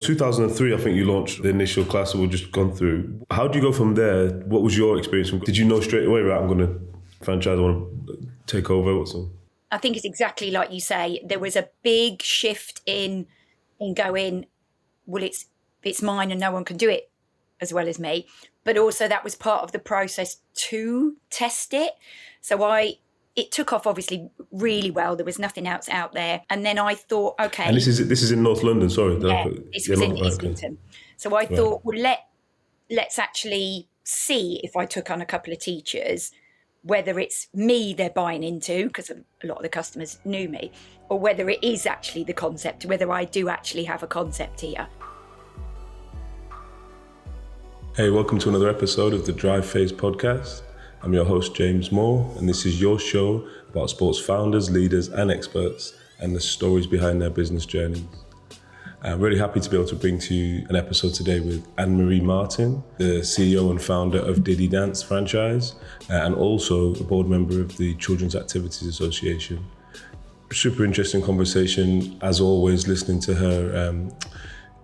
2003, I think you launched the initial class that we've just gone through. How do you go from there? What was your experience? Did you know straight away, right, I'm going to franchise, I want to take over? I think it's exactly like you say. There was a big shift in going, well, it's mine and no one can do it as well as me. But also that was part of the process to test it. So it took off obviously really well. There was nothing else out there. And then I thought, okay. And this is in North London, sorry. Yeah, this was in Islington. So I thought, well, let's actually see if I took on a couple of teachers, whether it's me they're buying into, because a lot of the customers knew me, or whether it is actually the concept, whether I do actually have a concept here. Hey, welcome to another episode of the Drive Phase podcast. I'm your host, James Moore, and this is your show about sports founders, leaders, and experts, and the stories behind their business journeys. I'm really happy to be able to bring to you an episode today with Anne-Marie Martin, the CEO and founder of Diddi Dance franchise, and also a board member of the Children's Activities Association. Super interesting conversation, as always, listening to her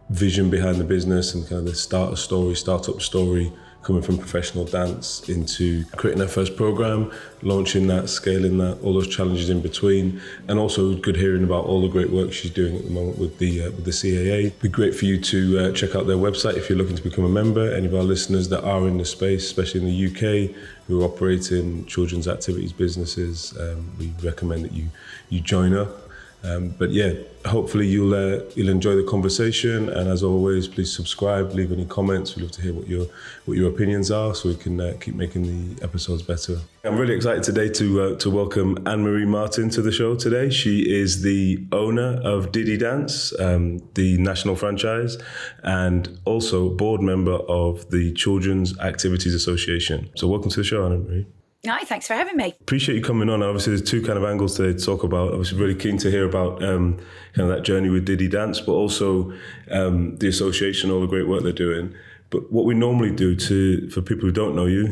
vision behind the business and kind of the startup story, coming from professional dance into creating her first program, launching that, scaling that, all those challenges in between, and also good hearing about all the great work she's doing at the moment with the CAA. It'd be great for you to check out their website if you're looking to become a member. Any of our listeners that are in the space, especially in the UK, who operate in children's activities businesses, we recommend that you join up. But yeah, hopefully you'll enjoy the conversation, and as always, please subscribe, leave any comments. We'd love to hear what your opinions are, so we can keep making the episodes better. I'm really excited today to welcome Anne-Marie Martin to the show today. She is the owner of Diddi Dance, the national franchise, and also board member of the Children's Activities Association. So welcome to the show, Anne-Marie. Hi, thanks for having me. Appreciate you coming on. Obviously, there's two kind of angles today to talk about. I was really keen to hear about kind of that journey with Diddi Dance, but also the association, all the great work they're doing. But what we normally do for people who don't know you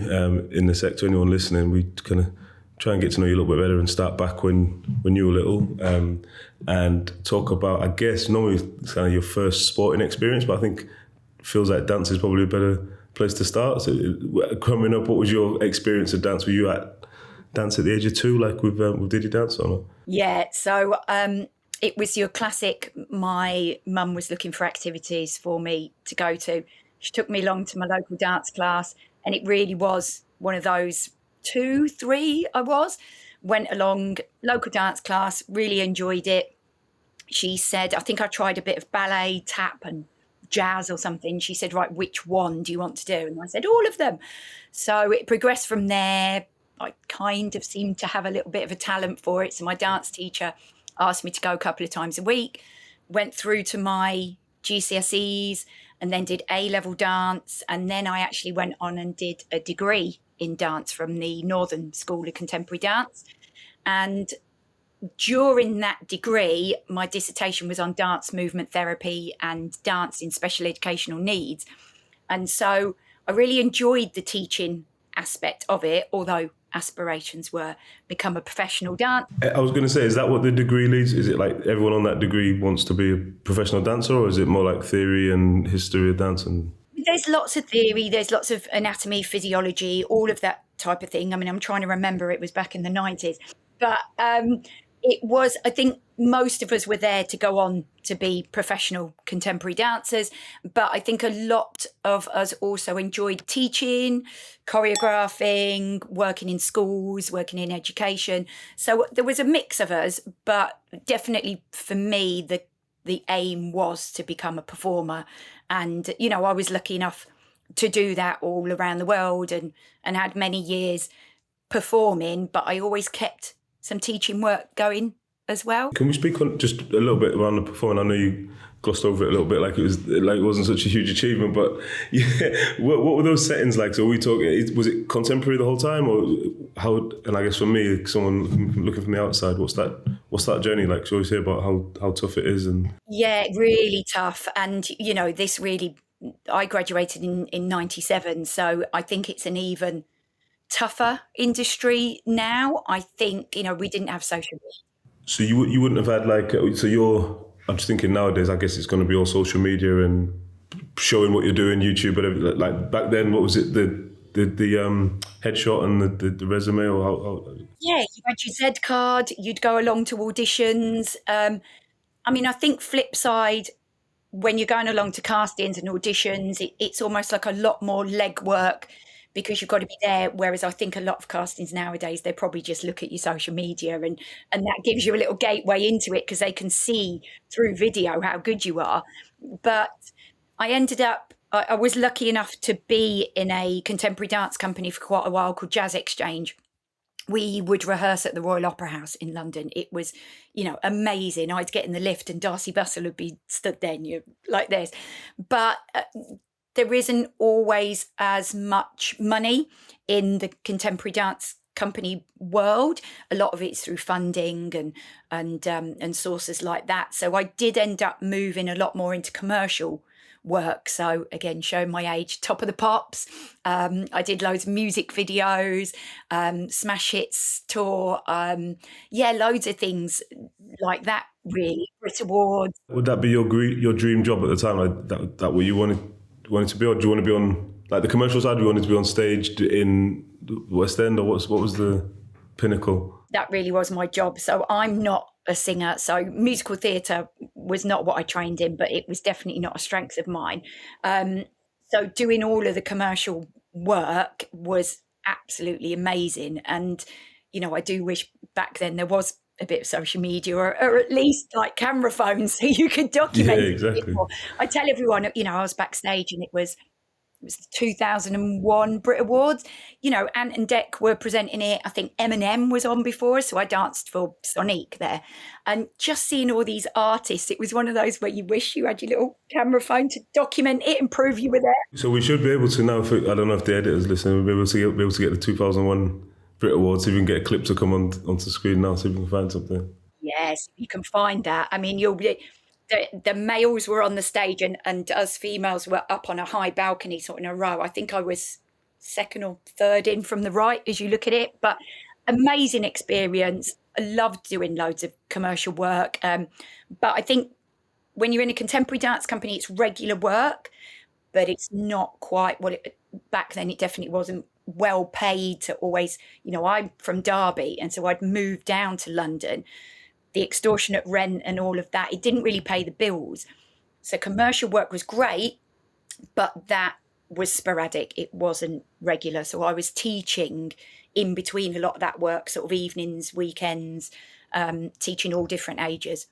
in the sector, anyone listening, we kind of try and get to know you a little bit better and start back when you were little and talk about, I guess, normally kind of your first sporting experience, but I think it feels like dance is probably a better place to start. So coming up, what was your experience of dance? Were you at dance at the age of 2, like with Diddi Dance or not? Yeah, so it was your classic, my mum was looking for activities for me to go to. She took me along to my local dance class, and it really was one of those 2, 3 went along, local dance class, really enjoyed it. She said, I think I tried a bit of ballet, tap and jazz or something. She said, right, which one do you want to do? And I said, all of them. So it progressed from there. I kind of seemed to have a little bit of a talent for it. So my dance teacher asked me to go a couple of times a week, went through to my GCSEs and then did A-level dance. And then I actually went on and did a degree in dance from the Northern School of Contemporary Dance. And during that degree, my dissertation was on dance movement therapy and dance in special educational needs. And so I really enjoyed the teaching aspect of it, although aspirations were become a professional dancer. I was going to say, is that what the degree leads? Is it like everyone on that degree wants to be a professional dancer, or is it more like theory and history of dance? There's lots of theory, there's lots of anatomy, physiology, all of that type of thing. I mean, I'm trying to remember, it was back in the 90s. But it was, I think most of us were there to go on to be professional contemporary dancers, but I think a lot of us also enjoyed teaching, choreographing, working in schools, working in education. So there was a mix of us, but definitely for me, the aim was to become a performer. And, you know, I was lucky enough to do that all around the world and had many years performing, but I always kept some teaching work going as well. Can we speak on just a little bit around the performing? I know you glossed over it a little bit, like it wasn't such a huge achievement, but yeah, what were those settings like? So we talking, was it contemporary the whole time, or how? And I guess for me, someone looking from the outside, what's that journey like? So always hear about how tough it is, and yeah, really tough. And you know, this really, I graduated in 97, so I think it's an even tougher industry now. I think, you know, we didn't have social media. So you wouldn't have had like, so you're I'm just thinking nowadays, I guess it's going to be all social media and showing what you're doing, YouTube, whatever. Like back then, what was it? The headshot and the resume, or how? Yeah, you had your Z card, you'd go along to auditions. I mean, I think flip side, when you're going along to castings and auditions, it's almost like a lot more legwork because you've got to be there. Whereas I think a lot of castings nowadays, they probably just look at your social media and that gives you a little gateway into it because they can see through video how good you are. But I ended up, I was lucky enough to be in a contemporary dance company for quite a while called Jazz Exchange. We would rehearse at the Royal Opera House in London. It was, amazing. I'd get in the lift and Darcy Bussell would be stood there and you're like this. But there isn't always as much money in the contemporary dance company world. A lot of it's through funding and sources like that. So I did end up moving a lot more into commercial work. So again, showing my age, Top of the Pops. I did loads of music videos, Smash Hits tour. Loads of things like that, really. Brit Awards. Would that be your dream job at the time? Like that what you wanted to be, or do you want to be on like the commercial side? Do you wanted to be on stage in the West End, or what was the pinnacle? That really was my job. So I'm not a singer. So musical theatre was not what I trained in, but it was definitely not a strength of mine. So doing all of the commercial work was absolutely amazing. And, I do wish back then there was a bit of social media or at least like camera phones so you could document Yeah, exactly. it. I tell everyone, I was backstage and it was the 2001 Brit Awards. Ant and Dec were presenting it. I think Eminem was on before, so I danced for Sonique there. And just seeing all these artists, it was one of those where you wish you had your little camera phone to document it and prove you were there. So we should be able to now, I don't know if the editors listen, we'll be able to get the 2001 Brit Awards, see if we can get a clip to come onto screen now, see if we can find something. Yes, you can find that. I mean, you'll be... The males were on the stage and us females were up on a high balcony sort of in a row. I think I was second or third in from the right as you look at it, but amazing experience. I loved doing loads of commercial work. But I think when you're in a contemporary dance company, it's regular work, but it's not quite back then it definitely wasn't well paid to always, I'm from Derby. And so I'd moved down to London. The extortionate rent and all of that, it didn't really pay the bills. So commercial work was great, but that was sporadic. It wasn't regular. So I was teaching in between a lot of that work, sort of evenings, weekends, teaching all different ages.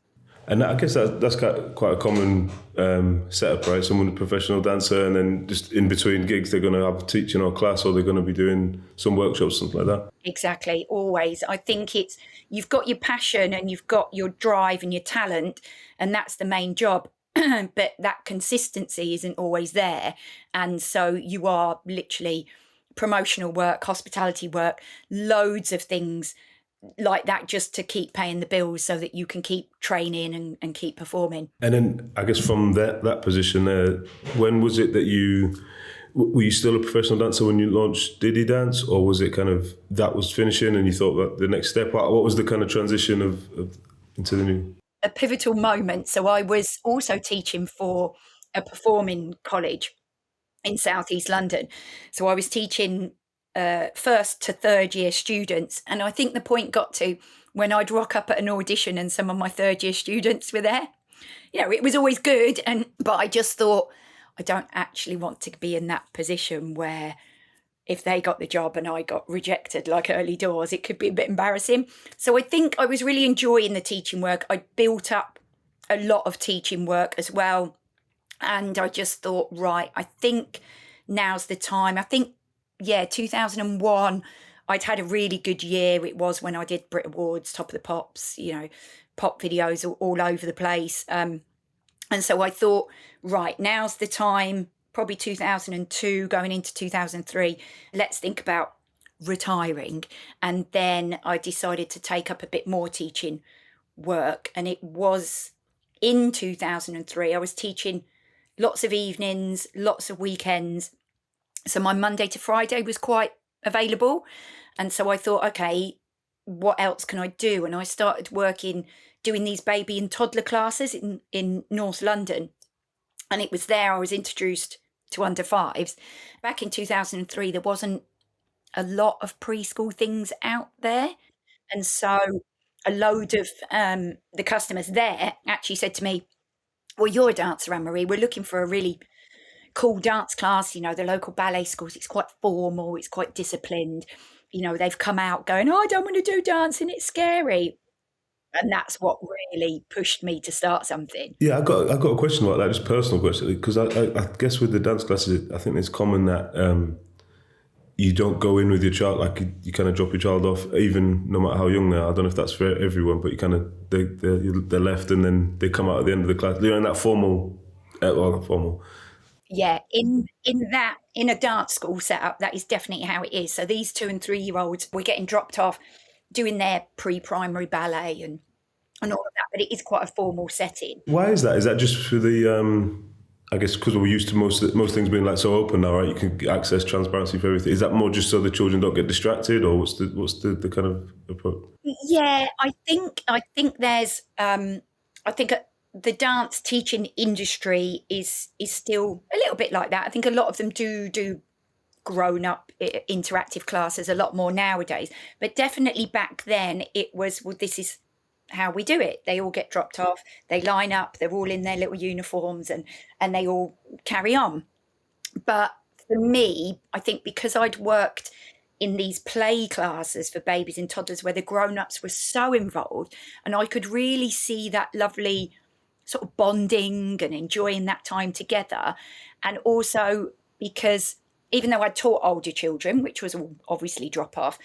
And I guess that's quite a common setup, right? Someone, a professional dancer, and then just in between gigs, they're going to have teaching or class, or they're going to be doing some workshops, something like that. Exactly, always. I think you've got your passion and you've got your drive and your talent, and that's the main job. But that consistency isn't always there. And so you are literally promotional work, hospitality work, loads of things like that just to keep paying the bills so that you can keep training and keep performing. And then I guess from that position there, when was it that were you still a professional dancer when you launched Diddi Dance, or was it kind of that was finishing and you thought that the next step? What was the kind of transition of into the new? A pivotal moment. So I was also teaching for a performing college in Southeast London. So I was teaching first to third year students. And I think the point got to when I'd rock up at an audition and some of my third year students were there. It was always good. But I just thought, I don't actually want to be in that position where if they got the job and I got rejected like early doors, it could be a bit embarrassing. So I think I was really enjoying the teaching work. I built up a lot of teaching work as well. And I just thought, right, I think now's the time. I think 2001, I'd had a really good year. It was when I did Brit Awards, Top of the Pops, pop videos all over the place. And so I thought, right, now's the time, probably 2002, going into 2003, let's think about retiring. And then I decided to take up a bit more teaching work. And it was in 2003, I was teaching lots of evenings, lots of weekends. So my Monday to Friday was quite available. And so I thought, okay, what else can I do? And I started working doing these baby and toddler classes in North London. And it was there I was introduced to under fives. Back in 2003, there wasn't a lot of preschool things out there. And so a load of the customers there actually said to me, well, you're a dancer, Anne-Marie. We're looking for a really cool dance class. You know, the local ballet schools, it's quite formal, it's quite disciplined. You know, they've come out going, oh, I don't want to do dancing, it's scary. And that's what really pushed me to start something. Yeah, I got a question about that, just personal question, because I guess with the dance classes, I think it's common that you don't go in with your child, like you kind of drop your child off, even no matter how young they are. I don't know if that's for everyone, but you kind of they're left and then they come out at the end of the class. They're in that formal. Yeah, in a dance school setup, that is definitely how it is. So these 2 and 3 year olds were getting dropped off, doing their pre-primary ballet and all of that, but it is quite a formal setting. Why is that? Is that just for the? I guess because we're used to most things being like so open now, right? You can access transparency for everything. Is that more just so the children don't get distracted, or what's the kind of approach? Yeah, I think there's I think the dance teaching industry is still a little bit like that. I think a lot of them do grown up interactive classes a lot more nowadays, but definitely back then it was, well, this is how we do it. They all get dropped off, they line up, they're all in their little uniforms and they all carry on. But for me, I think because I'd worked in these play classes for babies and toddlers where the grown-ups were so involved, and I could really see that lovely sort of bonding and enjoying that time together. And also because even though I taught older children, which was obviously drop off,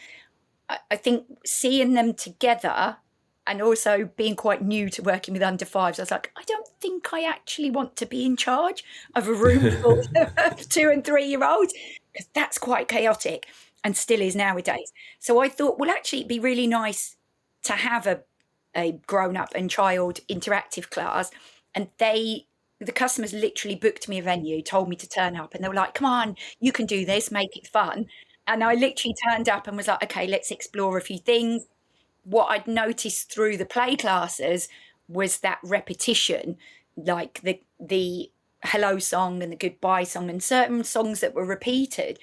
I think seeing them together and also being quite new to working with under fives, I was like, I don't think I actually want to be in charge of a room full of 2 and 3 year olds, because that's quite chaotic and still is nowadays. So I thought, well, actually it'd be really nice to have a grown-up and child interactive class. And the customers literally booked me a venue, told me to turn up, and they were like, come on, you can do this, make it fun. And I literally turned up and was like, okay, let's explore a few things. What I'd noticed through the play classes was that repetition, like the hello song and the goodbye song and certain songs that were repeated.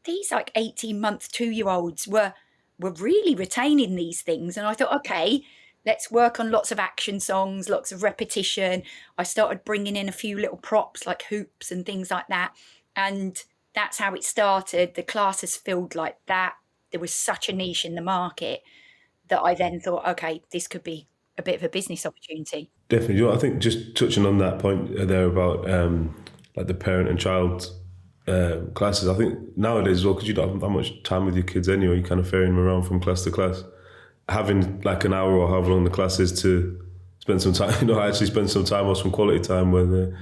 These like 18-month 2-year-olds were really retaining these things. And I thought, okay, let's work on lots of action songs, lots of repetition. I started bringing in a few little props like hoops and things like that. And that's how it started. The classes filled like that. There was such a niche in the market that I then thought, okay, this could be a bit of a business opportunity. Definitely. You know, I think just touching on that point there about like the parent and child classes, I think nowadays as well, because you don't have that much time with your kids anyway, you're kind of ferrying them around from class to class. Having like an hour or however long the class is to spend some time, actually spend some time or some quality time where they're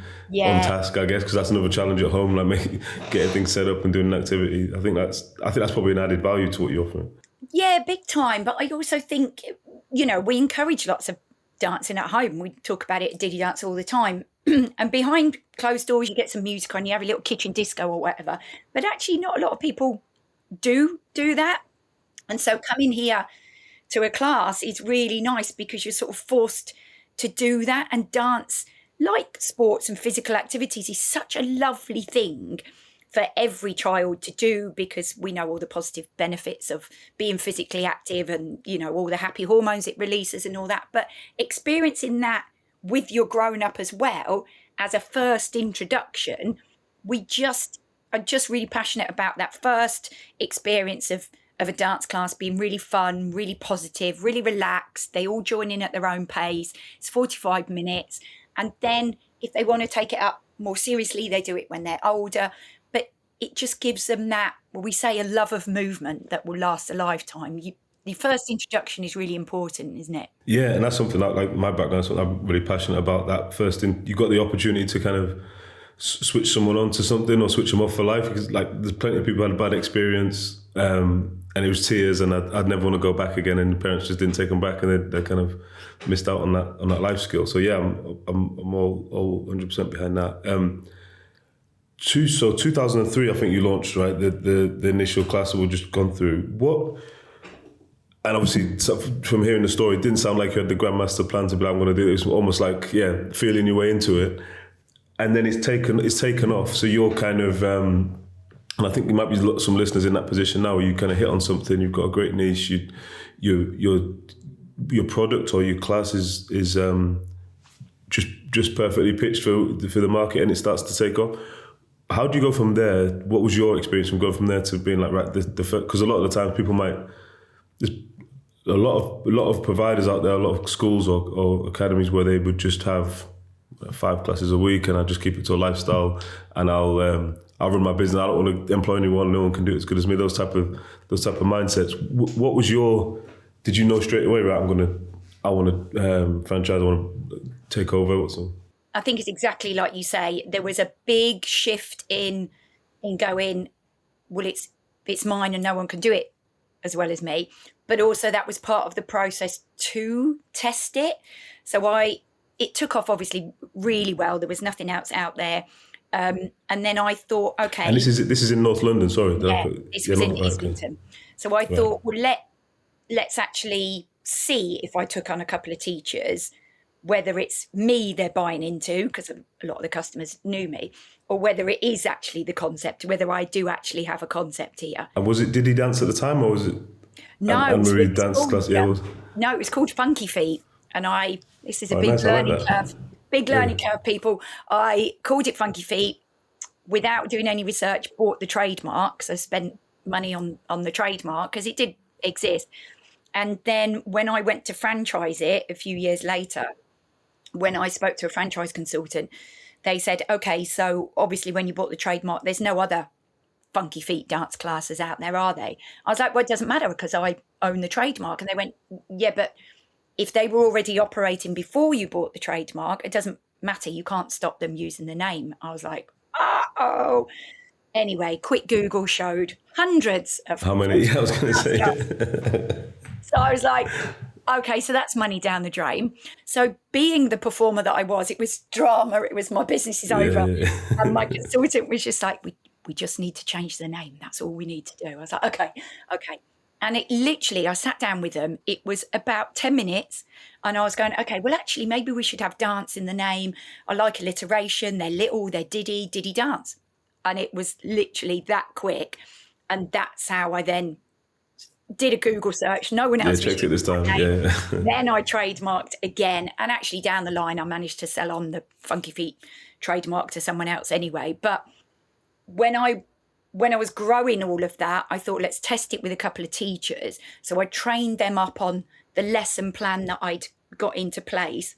on task, I guess, because that's another challenge at home, like getting things set up and doing an activity. I think that's probably an added value to what you're offering. Yeah, big time. But I also think, we encourage lots of dancing at home. We talk about it at Diddi Dance all the time. And behind closed doors, you get some music on, you have a little kitchen disco or whatever. But actually, not a lot of people do that. And so coming here to a class is really nice because you're sort of forced to do that. And dance, like sports and physical activities, is such a lovely thing for every child to do, because we know all the positive benefits of being physically active and, all the happy hormones it releases and all that. But experiencing that with your grown-up as well as a first introduction, I'm just really passionate about that first experience of a dance class being really fun, really positive, really relaxed. They all join in at their own pace. It's 45 minutes. And then if they want to take it up more seriously, they do it when they're older. It just gives them that, we say, a love of movement that will last a lifetime. The first introduction is really important, isn't it? Yeah, and that's something like my background, something I'm really passionate about. That first thing, you got the opportunity to kind of switch someone on to something or switch them off for life, because like there's plenty of people who had a bad experience and it was tears, and I'd never want to go back again, and the parents just didn't take them back, and they kind of missed out on that life skill. So yeah, I'm all 100% behind that. So 2003, I think you launched, right? The initial class that we've just gone through. And obviously, from hearing the story, it didn't sound like you had the grandmaster plan to be like, I'm going to do it. It's almost like, feeling your way into it. And then it's taken off. So you're kind of, and I think there might be some listeners in that position now where you kind of hit on something, you've got a great niche, your product or your class is just perfectly pitched for the market, and it starts to take off. How do you go from there? What was your experience from going from there to being like, right, because a lot of the times people might, there's a lot of providers out there, a lot of schools or academies where they would just have 5 classes a week, and I just keep it to a lifestyle, and I'll run my business. I don't want to employ anyone. No one can do it as good as me. Those type of mindsets. What was your? Did you know straight away? Right, I want to franchise. I want to take over. What's on? I think it's exactly like you say. There was a big shift in going, well, it's mine and no one can do it as well as me. But also that was part of the process to test it. So it took off obviously really well. There was nothing else out there. And then I thought, okay. And this is in North London, sorry. Yeah, this was in Islington. So I thought, well, let's actually see if I took on a couple of teachers, whether it's me they're buying into, because a lot of the customers knew me, or whether it is actually the concept, whether I do actually have a concept here. And was it Diddi Dance at the time, or was it Anne-Marie dance class? Yeah, no, it was called Funky Feet. And this is a big learning curve. Big learning curve, people. I called it Funky Feet without doing any research, bought the trademark, so spent money on the trademark because it did exist. And then when I went to franchise it a few years later, when I spoke to a franchise consultant, they said, okay, so obviously when you bought the trademark, there's no other Funky Feet dance classes out there, are they? I was like, well, it doesn't matter because I own the trademark. And they went, yeah, but if they were already operating before you bought the trademark, it doesn't matter. You can't stop them using the name. I was like, uh-oh. Anyway, quick Google showed hundreds of... How many? Yeah, I was going to say. So I was like, okay, so that's money down the drain. So being the performer that I was, it was drama. It was my business is over. Yeah. And my consultant was just like, we just need to change the name. That's all we need to do. I was like, okay. And it literally, I sat down with them. It was about 10 minutes. And I was going, okay, well, actually, maybe we should have dance in the name. I like alliteration. They're little, they're diddy dance. And it was literally that quick. And that's how I then did a Google search. No one else checked it this time. Yeah. Then I trademarked again. And actually down the line, I managed to sell on the Funky Feet trademark to someone else anyway. But when I was growing all of that, I thought, let's test it with a couple of teachers. So I trained them up on the lesson plan that I'd got into place.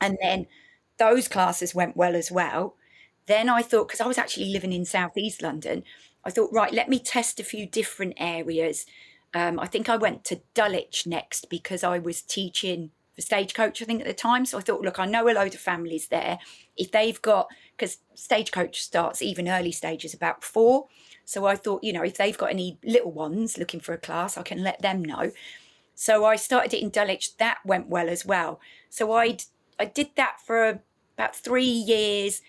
And then those classes went well as well. Then I thought, because I was actually living in Southeast London, I thought, right, let me test a few different areas. I think I went to Dulwich next because I was teaching for Stagecoach, I think, at the time. So I thought, look, I know a load of families there. If they've got, because Stagecoach starts even early stages about 4. So I thought, if they've got any little ones looking for a class, I can let them know. So I started it in Dulwich. That went well as well. So I did that for about 3 years,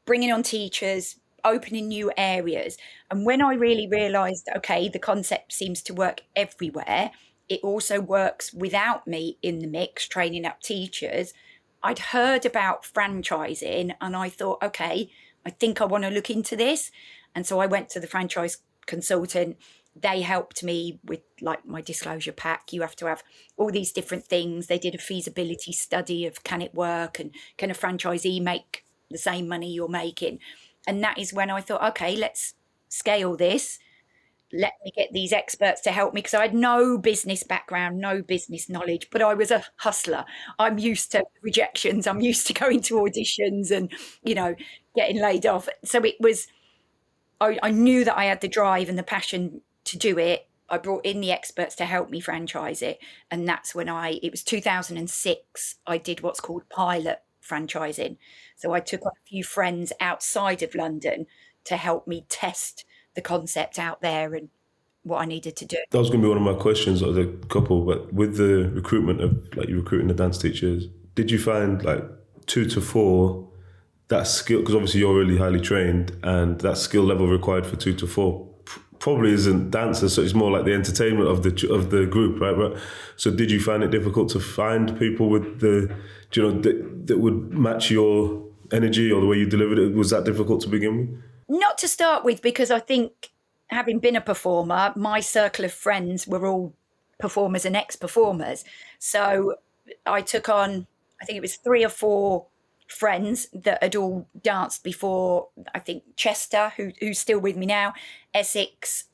bringing on teachers, opening new areas. And when I really realised, okay, the concept seems to work everywhere, it also works without me in the mix, training up teachers. I'd heard about franchising and I thought, okay, I think I want to look into this. And so I went to the franchise consultant. They helped me with like my disclosure pack. You have to have all these different things. They did a feasibility study of can it work and can a franchisee make the same money you're making? And that is when I thought, okay, let's scale this. Let me get these experts to help me because I had no business background, no business knowledge, but I was a hustler. I'm used to rejections. I'm used to going to auditions and, getting laid off. So it was, I knew that I had the drive and the passion to do it. I brought in the experts to help me franchise it. And that's when it was 2006, I did what's called pilot franchising. So I took on a few friends outside of London to help me test the concept out there and what I needed to do. That was going to be one of my questions as a couple, but with the recruitment of you recruiting the dance teachers, did you find 2 to 4, that skill, because obviously you're really highly trained and that skill level required for 2 to 4 probably isn't dancers, so it's more like the entertainment of the group, right? But so did you find it difficult to find people with that would match your energy or the way you delivered it? Was that difficult to begin with? Not to start with, because I think, having been a performer, my circle of friends were all performers and ex-performers. So I took on, I think it was 3 or 4 friends that had all danced before. I think Chester, who's still with me now, Essex,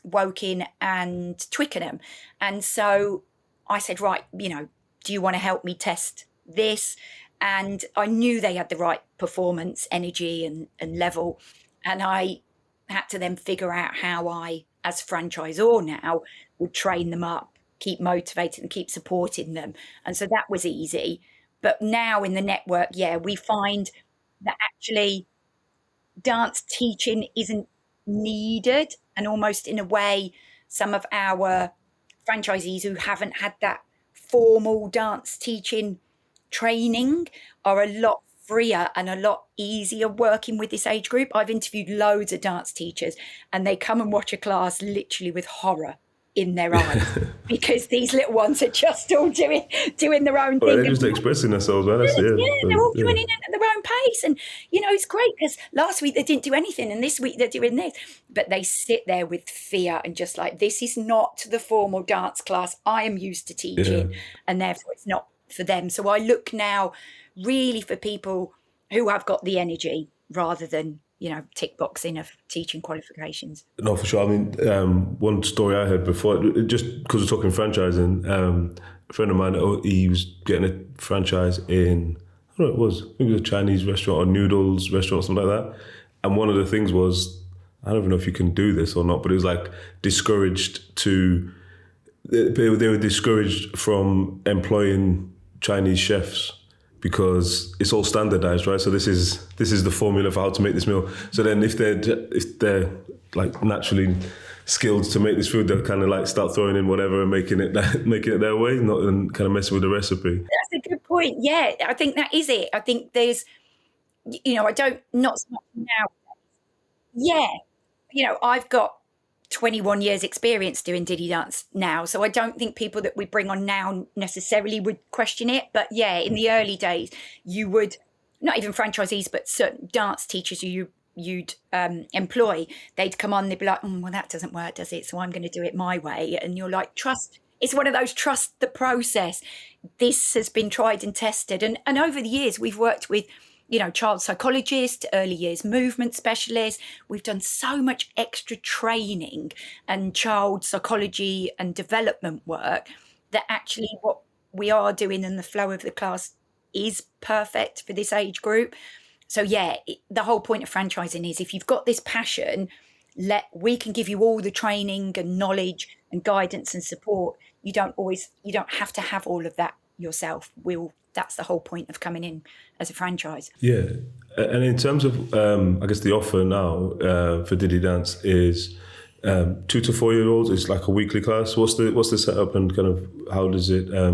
Woking and Twickenham. And so I said, right, do you want to help me test this? And I knew they had the right performance, energy and level. And I had to then figure out how I, as franchisor now, would train them up, keep motivated and keep supporting them. And so that was easy. But now in the network, we find that actually dance teaching isn't needed. And almost in a way, some of our franchisees who haven't had that formal dance teaching training are a lot freer and a lot easier working with this age group. I've interviewed loads of dance teachers and they come and watch a class literally with horror in their eyes because these little ones are just all doing their own thing. They're just expressing themselves, right? They're all doing it at their own pace. And, it's great because last week they didn't do anything and this week they're doing this. But they sit there with fear and just like, this is not the formal dance class I am used to teaching and therefore it's not for them. So I look now really for people who have got the energy rather than tick boxing of teaching qualifications. No, for sure. I mean, one story I heard before, just because we're talking franchising, a friend of mine, he was getting a franchise in, I don't know what it was, I think it was a Chinese restaurant or noodles restaurant or something like that. And one of the things was, I don't even know if you can do this or not, but it was like they were discouraged from employing Chinese chefs because it's all standardized, right? So this is the formula for how to make this meal. So then if they're like naturally skilled to make this food, they'll kind of like start throwing in whatever and making it their way, not and kind of messing with the recipe. That's a good point. Yeah, I think that is it. I think there's, not so much now. Yeah, I've got 21 years experience doing diddy dance now, so I don't think people that we bring on now necessarily would question it. But in the early days you would, not even franchisees but certain dance teachers you'd employ, they'd come on, they'd be like, well, that doesn't work, does it? So I'm going to do it my way. And you're like, it's one of those, trust the process. This has been tried and tested, and over the years we've worked with child psychologists, early years movement specialists. We've done so much extra training and child psychology and development work that actually what we are doing in the flow of the class is perfect for this age group. So the whole point of franchising is if you've got this passion, we can give you all the training and knowledge and guidance and support. You don't have to have all of that yourself. That's the whole point of coming in as a franchise. Yeah. And in terms of, I guess the offer now for Diddy Dance is 2 to 4 year olds. It's like a weekly class. What's the setup and kind of how does it, I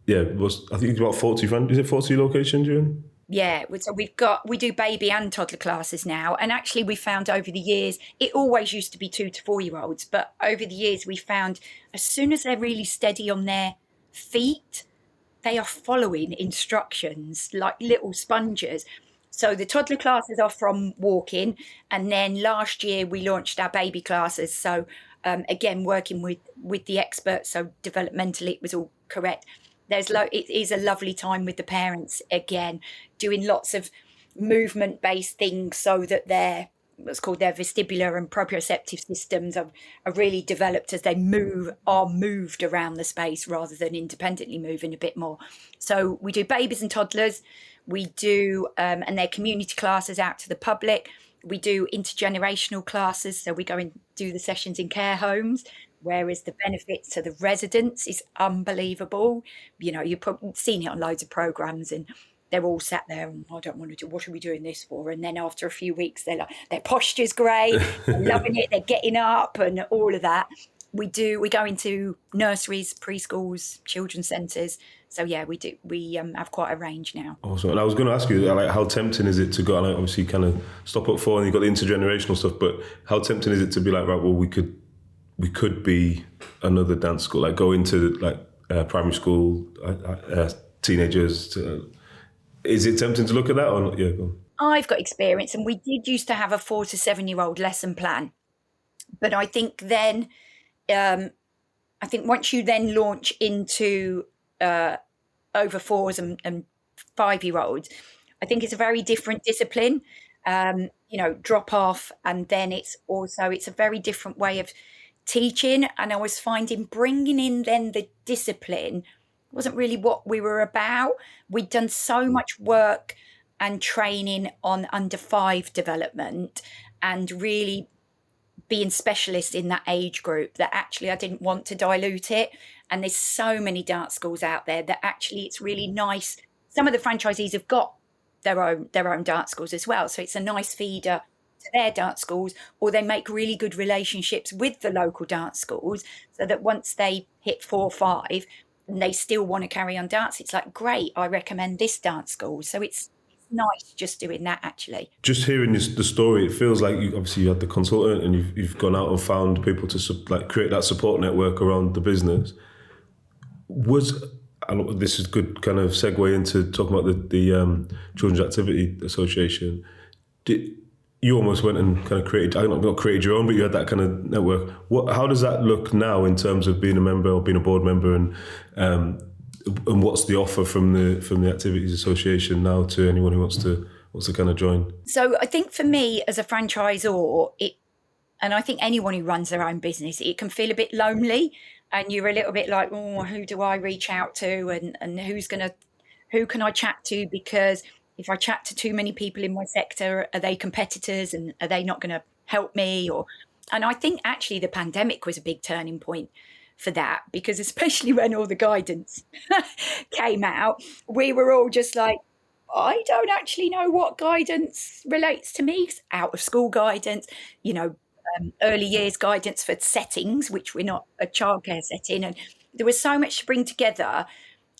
think it's about 40, is it 40 locations you're in? Yeah, so we do baby and toddler classes now. And actually we found over the years, it always used to be 2 to 4 year olds, but over the years we found as soon as they're really steady on their feet, they are following instructions like little sponges. So the toddler classes are from walking, and then last year we launched our baby classes. So again, working with the experts, so developmentally it was all correct. It is a lovely time with the parents, again, doing lots of movement-based things so that their vestibular and proprioceptive systems are really developed as they are moved around the space rather than independently moving a bit more. So we do babies and toddlers. We do, and their community classes out to the public. We do intergenerational classes. So we go and do the sessions in care homes, whereas the benefits to the residents is unbelievable. You've probably seen it on loads of programs and they're all sat there and I don't want to do, what are we doing this for? And then after a few weeks, they're like, their posture's great, they're loving it, they're getting up and all of that. We go into nurseries, preschools, children's centres, So yeah, we do. We have quite a range now. Awesome. And I was going to ask you, like, how tempting is it to go, and obviously kind of stop at 4 and you've got the intergenerational stuff, but how tempting is it to be like, right, well, we could be another dance school, like go into like primary school, teenagers. Is it tempting to look at that or not? Yeah, go on. I've got experience, and we did used to have a 4 to 7-year-old lesson plan. But I think then, once you then launch into over 4s and 5-year-olds, I think it's a very different discipline, drop off. And then it's a very different way of teaching. And I was finding bringing in then the discipline wasn't really what we were about. We'd done so much work and training on under 5 development and really being specialists in that age group that actually I didn't want to dilute it. And there's so many dance schools out there that actually it's really nice. Some of the franchisees have got their own dance schools as well. So it's a nice feeder to their dance schools, or they make really good relationships with the local dance schools so that once they hit 4 or 5 and they still want to carry on dance, it's like, great, I recommend this dance school. So it's nice just doing that, actually. Just hearing the story, it feels like you had the consultant and you've gone out and found people to create that support network around the business. This is good kind of segue into talking about the Children's Activity Association. You almost went and kind of created, not created your own, but you had that kind of network. How does that look now in terms of being a member or being a board member, and what's the offer from the Activities Association now to anyone who wants to kind of join? So I think for me as a franchisor, and I think anyone who runs their own business, it can feel a bit lonely, and you're a little bit like, oh, who do I reach out to, and who can I chat to? Because if I chat to too many people in my sector, are they competitors and are they not going to help me? And I think actually the pandemic was a big turning point for that, because especially when all the guidance came out, we were all just like, I don't actually know what guidance relates to me. Out of school guidance, early years guidance for settings, which we're not a childcare setting. And there was so much to bring together.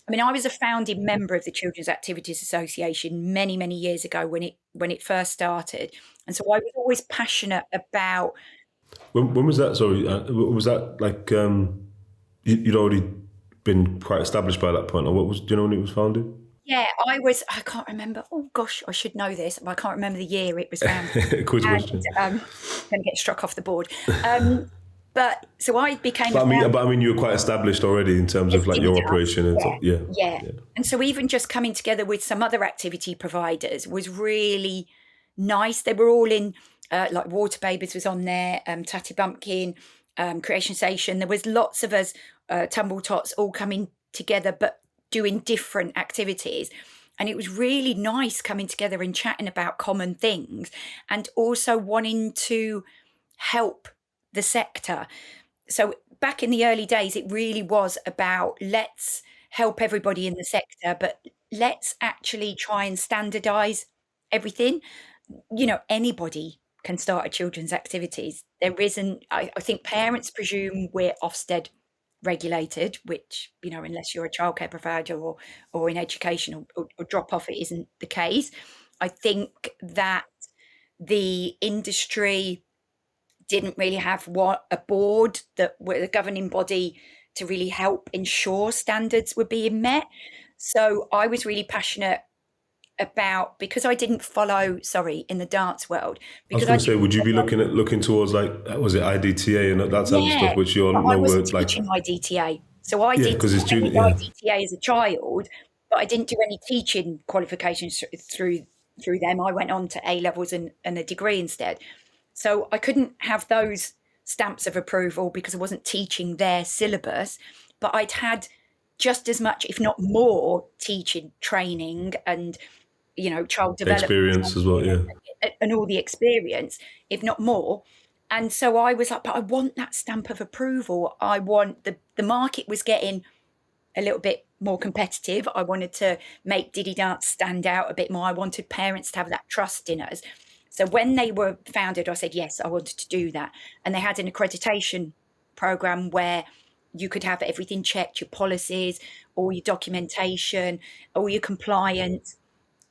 I mean, I was a founding member of the Children's Activities Association many, many years ago when it first started. And so I was always passionate about... When was that? Sorry, was that like you'd already been quite established by that point, or do you know when it was founded? Yeah, I can't remember. Oh gosh, I should know this, but I can't remember the year it was founded. Quiz question. Going to get struck off the board. But so I became... But I mean, you were quite established already in terms of like your operation. And yeah. And so even just coming together with some other activity providers was really nice. They were all in, like Water Babies was on there, Tatty Bumpkin, Creation Station. There was lots of us, Tumble Tots, all coming together, but doing different activities. And it was really nice coming together and chatting about common things and also wanting to help the sector. So back in the early days, it really was about let's help everybody in the sector, but let's actually try and standardise everything. Anybody can start a children's activities. There isn't, I think parents presume we're Ofsted regulated, which, unless you're a childcare provider or in education or drop off, it isn't the case. I think that the industry didn't really have a board that were the governing body to really help ensure standards were being met. So I was really passionate about, because I didn't follow, in the dance world. I was going to say, would you be looking towards like, was it IDTA and that type of stuff, which you're no word like teaching IDTA. So I did IDTA as a child, but I didn't do any teaching qualifications through them. I went on to A levels and a degree instead. So I couldn't have those stamps of approval because I wasn't teaching their syllabus, but I'd had just as much, if not more, teaching, training and, child development. Experience as well, yeah. And all the experience, if not more. And so I was like, but I want that stamp of approval. I want the market was getting a little bit more competitive. I wanted to make Diddi Dance stand out a bit more. I wanted parents to have that trust in us. So when they were founded, I said, yes, I wanted to do that. And they had an accreditation program where you could have everything checked, your policies, all your documentation, all your compliance,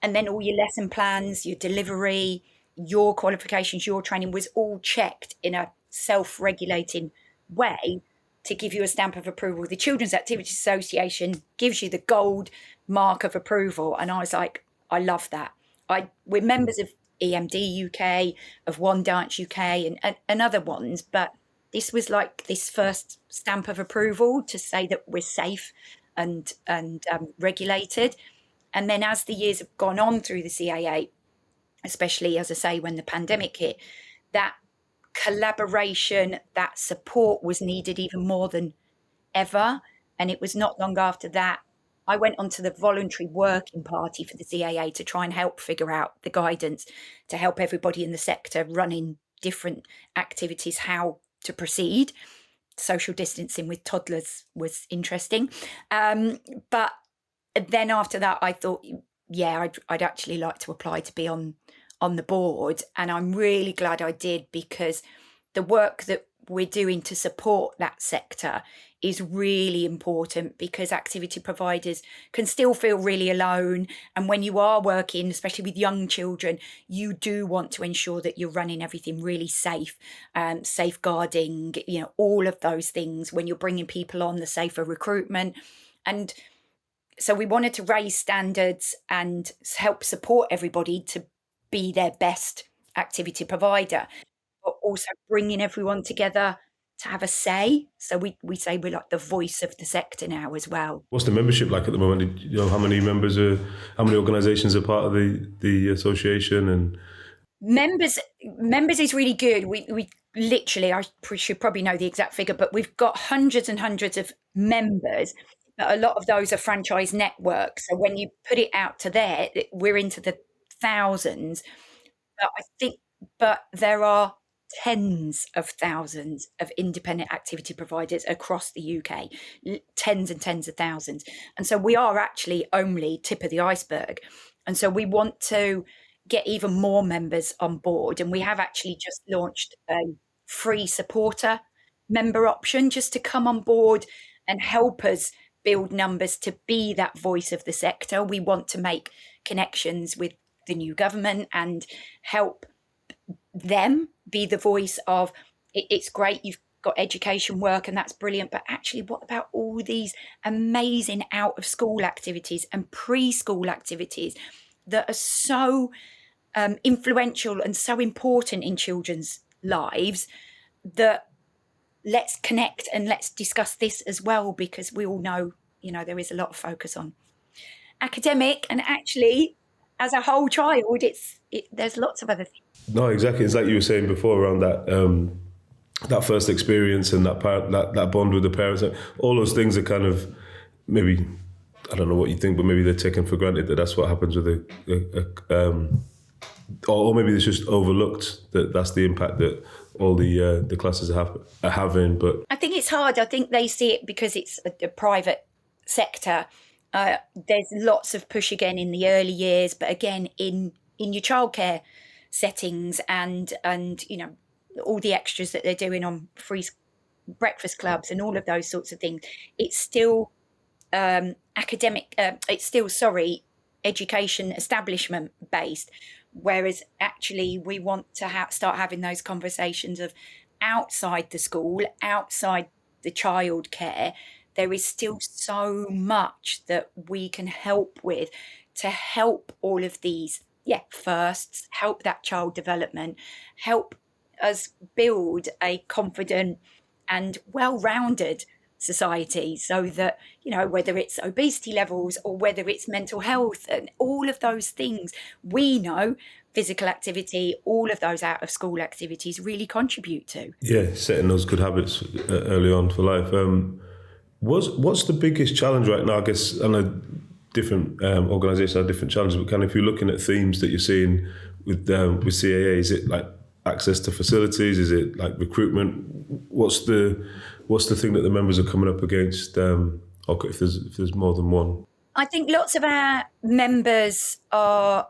and then all your lesson plans, your delivery, your qualifications, your training was all checked in a self-regulating way to give you a stamp of approval. The Children's Activities Association gives you the gold mark of approval. And I was like, I love that. We're members of EMD UK, of One Dance UK and other ones, but this was like this first stamp of approval to say that we're safe and regulated. And then as the years have gone on through the CAA, especially, as I say, when the pandemic hit, that collaboration, that support was needed even more than ever. And it was not long after that I went onto the voluntary working party for the CAA to try and help figure out the guidance to help everybody in the sector running different activities, how to proceed. Social distancing with toddlers was interesting. But then after that, I thought, yeah, I'd actually like to apply to be on the board. And I'm really glad I did, because the work that we're doing to support that sector is really important, because activity providers can still feel really alone. And when you are working, especially with young children, you do want to ensure that you're running everything really safe, safeguarding, all of those things when you're bringing people on, the safer recruitment. And so we wanted to raise standards and help support everybody to be their best activity provider, but also bringing everyone together to have a say. So we say we're like the voice of the sector now as well. What's the membership like at the moment? How many organisations are part of the association? And members is really good. We literally, I should probably know the exact figure, but we've got hundreds and hundreds of members. But a lot of those are franchise networks. So when you put it out to there, we're into the thousands. But there are tens of thousands of independent activity providers across the UK, tens and tens of thousands. And so we are actually only tip of the iceberg. And so we want to get even more members on board. And we have actually just launched a free supporter member option just to come on board and help us build numbers to be that voice of the sector. We want to make connections with the new government and help them be the voice of, it's great you've got education work and that's brilliant, but actually what about all these amazing out of school activities and preschool activities that are so influential and so important in children's lives, that let's connect and let's discuss this as well, because we all know, there is a lot of focus on academic, and actually as a whole child, there's lots of other things. No, exactly. It's like you were saying before around that first experience and that bond with the parents. All those things are kind of, maybe, I don't know what you think, but maybe they're taken for granted that's what happens with or maybe it's just overlooked that's the impact that all the classes are having. But I think it's hard. I think they see it because it's a private sector. There's lots of push again in the early years, but again in your childcare settings and all the extras that they're doing on free breakfast clubs and all of those sorts of things, it's still education establishment based, whereas actually we want to start having those conversations of outside the school, outside the childcare. There is still so much that we can help with to help all of these firsts, help that child development, help us build a confident and well-rounded society, so that, whether it's obesity levels or whether it's mental health and all of those things, we know physical activity, all of those out of school activities really contribute to. Yeah, setting those good habits early on for life. What's the biggest challenge right now? I guess I know different organisations have different challenges, but kind of if you're looking at themes that you're seeing with CAA, is it like access to facilities? Is it like recruitment? What's the thing that the members are coming up against? Or if there's more than one? I think lots of our members are.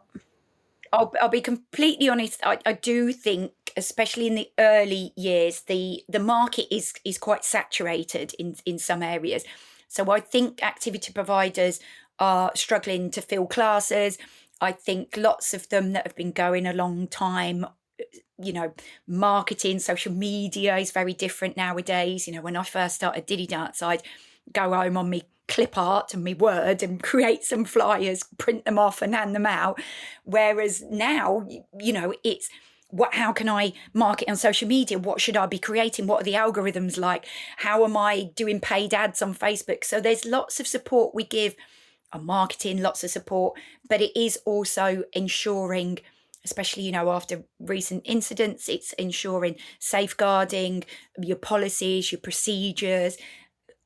I'll be completely honest. I do think especially in the early years, the market is quite saturated in some areas. So I think activity providers are struggling to fill classes. I think lots of them that have been going a long time, marketing, social media is very different nowadays. When I first started Diddy Dance, I'd go home on me clip art and me Word and create some flyers, print them off and hand them out. Whereas now, it's how can I market on social media? What should I be creating? What are the algorithms like? How am I doing paid ads on Facebook? So there's lots of support we give on marketing, lots of support, but it is also ensuring, especially, after recent incidents, it's ensuring safeguarding your policies, your procedures,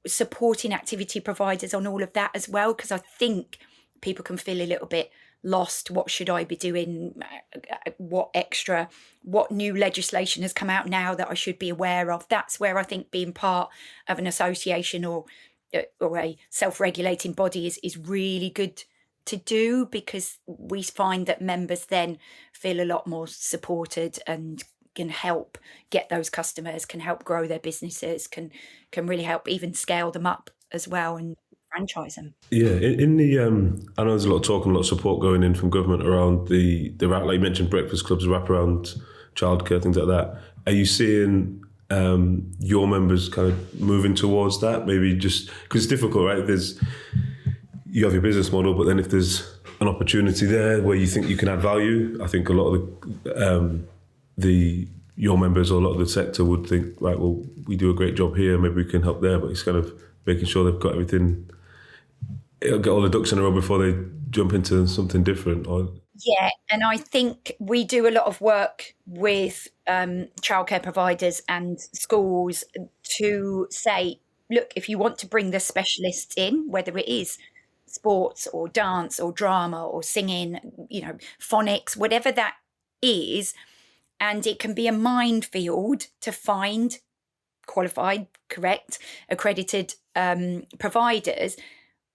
supporting activity providers on all of that as well, because I think people can feel a little bit lost. What should I be doing? What new legislation has come out now that I should be aware of? That's where I think being part of an association or a self-regulating body is really good to do, because we find that members then feel a lot more supported and can help get those customers, can help grow their businesses, can really help even scale them up as well and franchise them. Yeah, in the I know there's a lot of talk and a lot of support going in from government around the like you mentioned, breakfast clubs, wraparound childcare, things like that. Are you seeing your members kind of moving towards that? Maybe just because it's difficult, right? You have your business model, but then if there's an opportunity there where you think you can add value, I think a lot of your members or a lot of the sector would think, right, well, we do a great job here, maybe we can help there, but it's kind of making sure they've got everything, get all the ducks in a row before they jump into something different. Yeah, and I think we do a lot of work with childcare providers and schools to say, look, if you want to bring the specialists in, whether it is sports or dance or drama or singing, phonics, whatever that is, and it can be a minefield to find qualified, correct, accredited providers.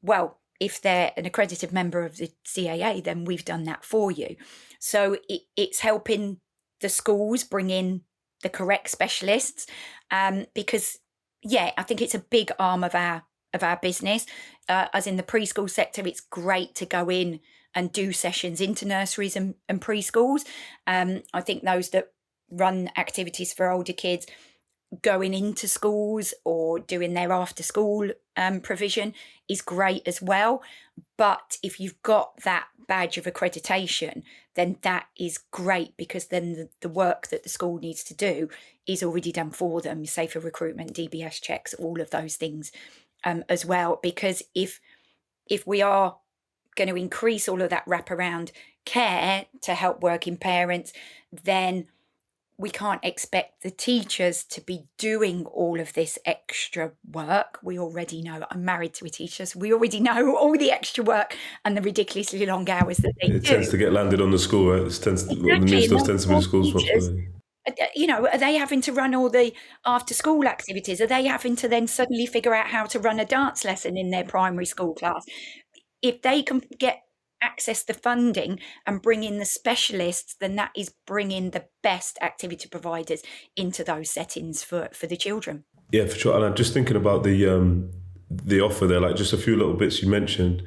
Well, if they're an accredited member of the CAA, then we've done that for you. So it's helping the schools bring in the correct specialists, because, I think it's a big arm of our business. As in the preschool sector, it's great to go in and do sessions into nurseries and preschools. I think those that run activities for older kids going into schools or doing their after school provision is great as well. But if you've got that badge of accreditation, then that is great, because then the work that the school needs to do is already done for them. Safer recruitment, DBS checks, all of those things as well. Because if we are going to increase all of that wraparound care to help working parents, then we can't expect the teachers to be doing all of this extra work. We already know, I'm married to a teacher, so we already know all the extra work and the ridiculously long hours that they do. It tends to get landed on the school, right? The new stuff tends to be the school's responsibility. Are they having to run all the after school activities? Are they having to then suddenly figure out how to run a dance lesson in their primary school class? If they can get access to funding and bring in the specialists, then that is bringing the best activity providers into those settings for the children. Yeah, for sure. And I'm just thinking about the offer there, like just a few little bits you mentioned.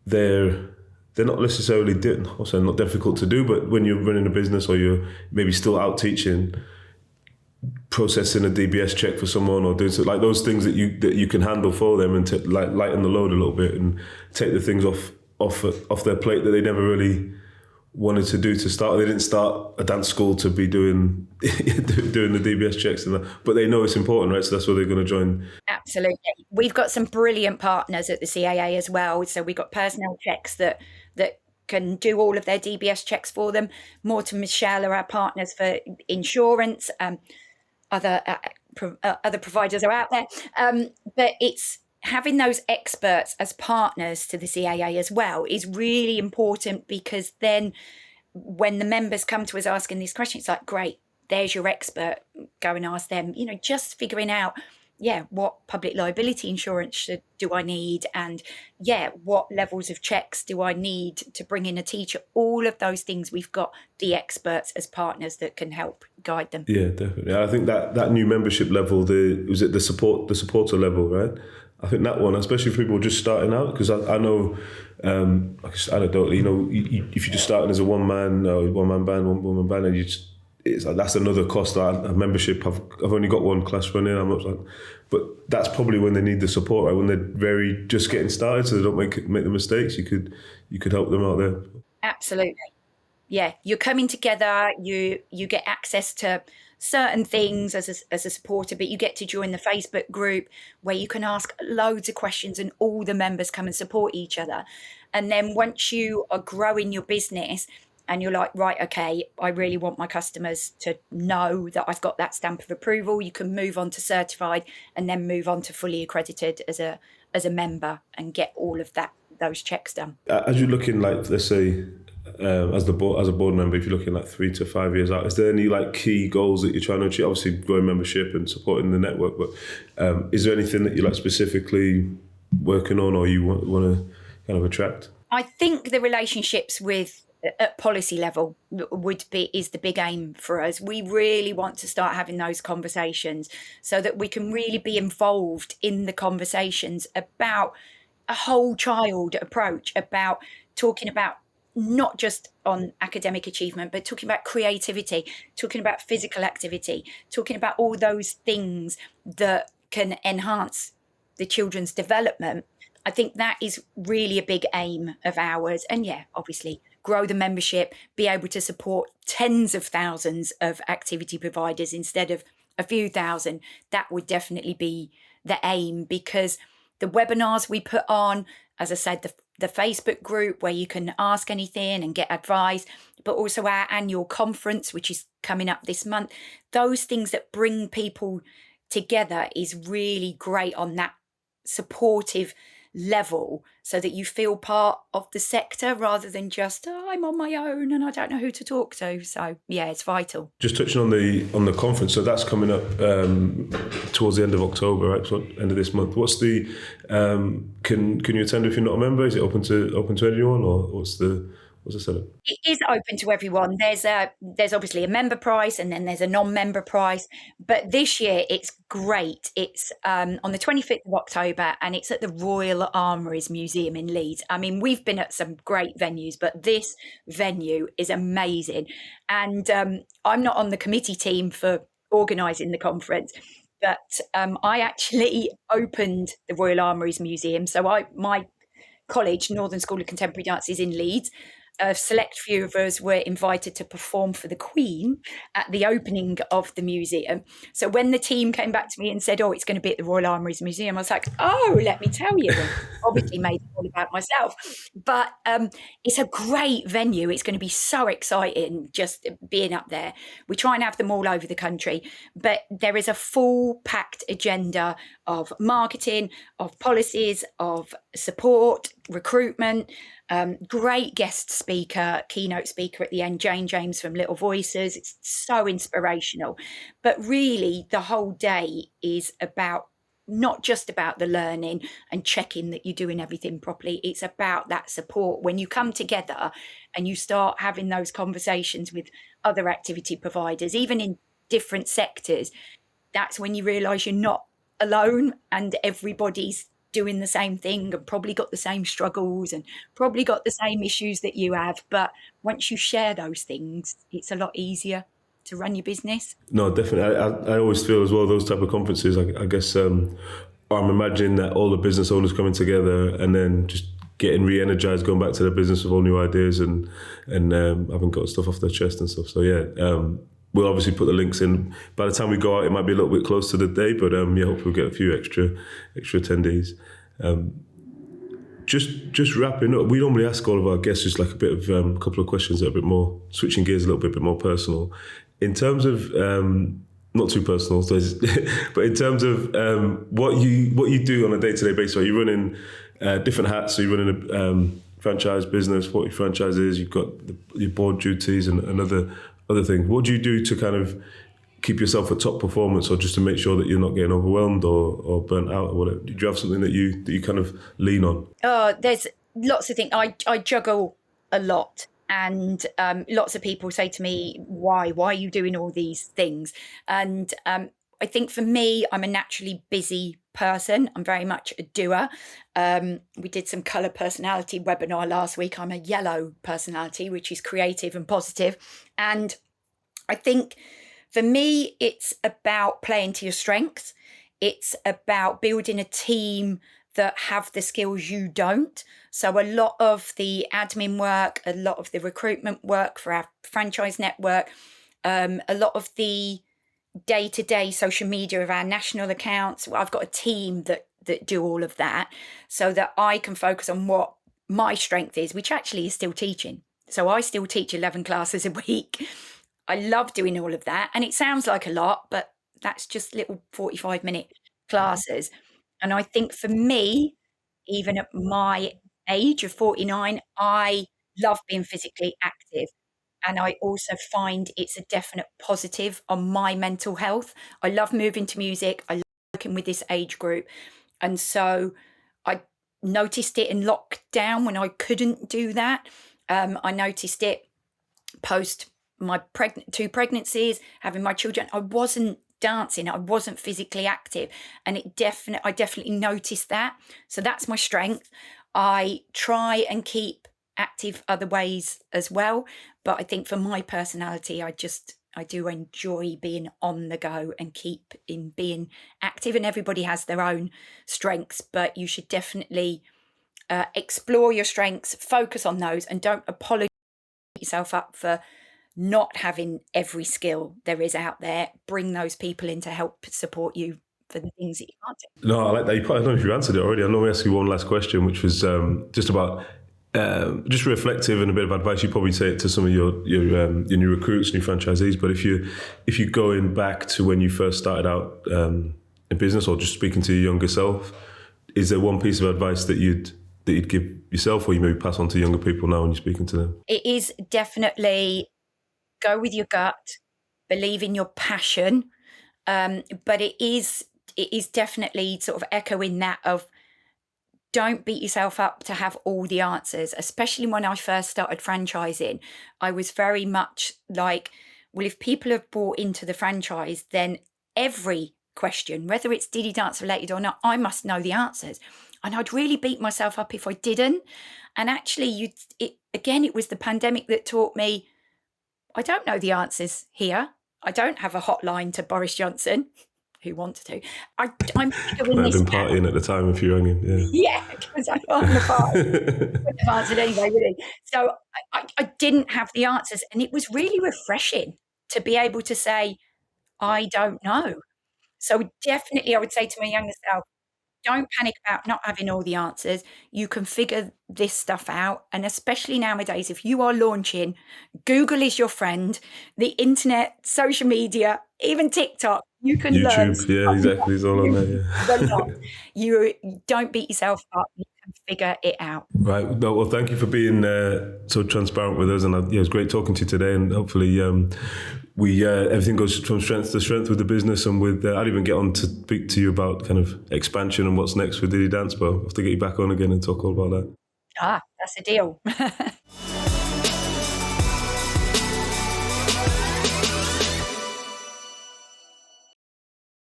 They're not necessarily also not difficult to do, but when you're running a business or you're maybe still out teaching, processing a DBS check for someone or doing so, like those things that you can handle for them and lighten the load a little bit and take the things off their plate that they never really wanted to do to start. They didn't start a dance school to be doing the DBS checks and that, but they know it's important, right? So that's where they're going to join. Absolutely. We've got some brilliant partners at the CAA as well. So we've got personnel checks that can do all of their DBS checks for them. Morton Michelle are our partners for insurance. Other providers are out there. But it's having those experts as partners to the CAA as well is really important, because then when the members come to us asking these questions, it's like, great, there's your expert, go and ask them. Just figuring out, what public liability insurance do I need? And what levels of checks do I need to bring in a teacher? All of those things, we've got the experts as partners that can help guide them. Yeah, definitely. I think that new membership level, the supporter level, right? I think that one, especially for people just starting out, because I know, anecdotally, if you're just starting as a one man band, one woman band, and it's like, that's another cost. A membership, I've only got one class running. I'm not like, but that's probably when they need the support, right? When they're very just getting started, so they don't make the mistakes. You could help them out there. Absolutely. Yeah, you're coming together. You get access to certain things as a supporter, but you get to join the Facebook group where you can ask loads of questions, and all the members come and support each other. And then once you are growing your business, and you're like, right, okay, I really want my customers to know that I've got that stamp of approval, you can move on to certified, and then move on to fully accredited as a member, and get all of those checks done. As you're looking, like, let's say, as a board member, if you're looking like 3 to 5 years out, is there any like key goals that you're trying to achieve? Obviously, growing membership and supporting the network, but is there anything that you're like specifically working on, or you want to kind of attract? I think the relationships at policy level is the big aim for us. We really want to start having those conversations so that we can really be involved in the conversations about a whole child approach, about talking about not just on academic achievement, but talking about creativity, talking about physical activity, talking about all those things that can enhance the children's development. I think that is really a big aim of ours. And obviously grow the membership, be able to support tens of thousands of activity providers instead of a few thousand. That would definitely be the aim, because the webinars we put on, as I said, the Facebook group where you can ask anything and get advice, but also our annual conference, which is coming up this month, those things that bring people together is really great on that supportive level, so that you feel part of the sector rather than just I'm on my own and I don't know who to talk to. So it's vital. Just touching on the conference, so that's coming up towards the end of October, right? So end of this month. What's the can you attend if you're not a member? Is it open to anyone, or what's the setup? It is open to everyone. There's obviously a member price, and then there's a non-member price. But this year it's great. It's on the 25th of October, and it's at the Royal Armouries Museum in Leeds. I mean, we've been at some great venues, but this venue is amazing. And I'm not on the committee team for organising the conference, but I actually opened the Royal Armouries Museum. So my college, Northern School of Contemporary Dance, is in Leeds. A select few of us were invited to perform for the Queen at the opening of the museum. So when the team came back to me and said, it's going to be at the Royal Armouries Museum, I was like, let me tell you. And obviously made it all about myself. But it's a great venue. It's going to be so exciting just being up there. We try and have them all over the country, but there is a full packed agenda of marketing, of policies, of support, recruitment, great guest speaker, keynote speaker at the end, Jane James from Little Voices. It's so inspirational. But really, the whole day is not just about the learning and checking that you're doing everything properly. It's about that support. When you come together and you start having those conversations with other activity providers, even in different sectors, that's when you realise you're not alone, and everybody's doing the same thing and probably got the same struggles and probably got the same issues that you have. But once you share those things, it's a lot easier to run your business. No, definitely. I always feel as well, those type of conferences, I guess I'm imagining that all the business owners coming together and then just getting re-energized, going back to their business with all new ideas and having got stuff off their chest and stuff. So we'll obviously put the links in. By the time we go out, it might be a little bit close to the day, but hopefully we'll get a few extra attendees. Just wrapping up, we normally ask all of our guests just like a bit of a couple of questions that are a bit more, switching gears a little bit more personal. In terms of, not too personal, but in terms of what you do on a day-to-day basis, are you running different hats? So you're running a franchise business, 40 franchises, you've got your board duties and other things. What do you do to kind of keep yourself at top performance, or just to make sure that you're not getting overwhelmed or burnt out or whatever? Do you have something that you kind of lean on? There's lots of things. I juggle a lot, and lots of people say to me, why are you doing all these things? And I think for me, I'm a naturally busy person. I'm very much a doer. We did some colour personality webinar last week. I'm a yellow personality, which is creative and positive. And I think for me, it's about playing to your strengths. It's about building a team that have the skills you don't. So a lot of the admin work, a lot of the recruitment work for our franchise network, a lot of the day-to-day social media of our national accounts. I've got a team that do all of that, so that I can focus on what my strength is, which actually is still teaching. So I still teach 11 classes a week. I love doing all of that. And it sounds like a lot, but that's just little 45-minute classes. And I think for me, even at my age of 49, I love being physically active. And I also find it's a definite positive on my mental health. I love moving to music. I love working with this age group. And so I noticed it in lockdown when I couldn't do that. I noticed it post my two pregnancies, having my children. I wasn't dancing. I wasn't physically active. And I definitely noticed that. So that's my strength. I try and keep active other ways as well. But I think for my personality, I do enjoy being on the go and keep in being active. And everybody has their own strengths, but you should definitely explore your strengths, focus on those, and don't apologize yourself up for not having every skill there is out there. Bring those people in to help support you for the things that you can't do. No, I like that. I don't know if you answered it already. I know we asked you one last question, which was just about just reflective and a bit of advice. You probably say it to some of your new recruits, new franchisees. But if you're going back to when you first started out in business, or just speaking to your younger self, is there one piece of advice that you'd give yourself, or you maybe pass on to younger people now when you're speaking to them? It is definitely go with your gut, believe in your passion, but it is definitely sort of echoing that of, don't beat yourself up to have all the answers. Especially when I first started franchising, I was very much like, well, if people have bought into the franchise, then every question, whether it's Diddy Dance related or not, I must know the answers. And I'd really beat myself up if I didn't. And actually, it was the pandemic that taught me, I don't know the answers here. I don't have a hotline to Boris Johnson, who wants to. I'm figuring Might have this been partying out. at the time if you rang him. Yeah. Yeah, because I'm on the phone. Wouldn't have answered anyway, would he? So I didn't have the answers, and it was really refreshing to be able to say, I don't know. So definitely, I would say to my younger self, don't panic about not having all the answers. You can figure this stuff out. And especially nowadays, if you are launching, Google is your friend, the internet, social media, even TikTok, you can learn YouTube, yeah, exactly. It's all on there. Yeah. You don't beat yourself up. You can figure it out. Right. No, well, thank you for being so transparent with us, and it was great talking to you today. And hopefully, everything goes from strength to strength with the business, and with I'd even get on to speak to you about kind of expansion and what's next with Diddy Dance. But I'll have to get you back on again and talk all about that. That's a deal.